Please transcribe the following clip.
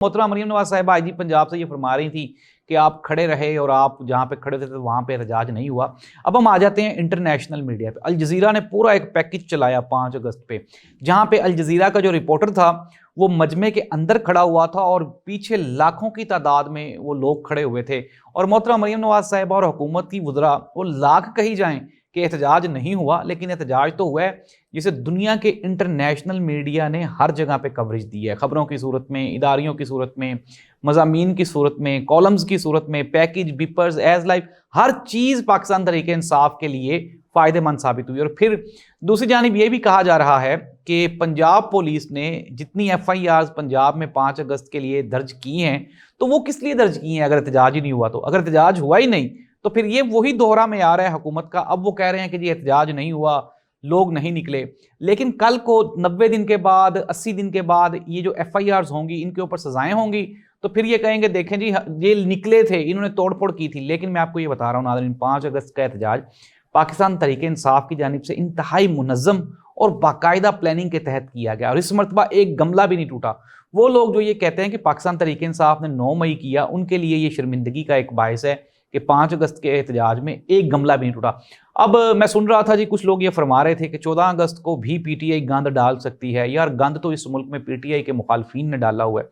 मोहतरमा मरीम नवाज साहिबा आईजी पंजाब से ये फरमा रही थी कि आप खड़े रहे और आप जहाँ पे खड़े थे तो वहाँ पे एहतजाज नहीं हुआ। अब हम आ जाते हैं इंटरनेशनल मीडिया पे। अल जज़ीरा ने पूरा एक पैकेज चलाया 5 अगस्त पे, जहाँ पे अल जज़ीरा का जो रिपोर्टर था वो मजमे के अंदर खड़ा हुआ था और पीछे लाखों की तादाद में वो लोग खड़े हुए थे। और मोहतरमा मरीम नवाज साहिबा और हुकूमत की वज़रा वो लाख कही जाएं कि एहतजाज नहीं हुआ, लेकिन एहतजाज तो हुआ है, जिसे दुनिया के इंटरनेशनल मीडिया ने हर जगह पे कवरेज दी है, खबरों की सूरत में, इदारियों की सूरत में, मज़ामीन की सूरत में, कॉलम्स की सूरत में, पैकेज, बिपर्स, एज लाइव, हर चीज़ पाकिस्तान तहरीक इंसाफ के लिए फ़ायदेमंद साबित हुई। और फिर दूसरी जानिब ये भी कहा जा रहा है कि पंजाब पुलिस ने जितनी FIRs पंजाब में 5 अगस्त के लिए दर्ज की हैं, तो वो किस लिए दर्ज की हैं अगर एहतजाज ही नहीं हुआ तो? अगर एहतजाज हुआ ही नहीं तो फिर ये वही दोहरा मेयार है हुकूमत का। अब वो कह रहे हैं कि जी एहतजाज नहीं हुआ, लोग नहीं निकले, लेकिन कल को 90 दिन के बाद, 80 दिन के बाद ये जो FIRs होंगी, इनके ऊपर सजाएं होंगी, तो फिर ये कहेंगे देखें जी ये निकले थे, इन्होंने तोड़फोड़ की थी। लेकिन मैं आपको ये बता रहा हूँ नाज़रीन, 5 अगस्त का एहतजाज पाकिस्तान तहरीक इंसाफ की जानिब से इंतहाई मुनज़्ज़म और बाकायदा प्लानिंग के तहत किया गया, और इस मरतबा एक गमला भी नहीं टूटा। वो लोग जो ये कहते हैं कि पाकिस्तान तहरीक इंसाफ ने 9 मई किया, उनके लिए ये शर्मिंदगी का एक बायस है कि 5 अगस्त के एहतजाज में एक गमला भी नहीं टूटा। अब मैं सुन रहा था जी, कुछ लोग ये फरमा रहे थे कि 14 अगस्त को भी PTI गंद डाल सकती है। यार, गंद तो इस मुल्क में PTI के मुखालफीन ने डाला हुआ है।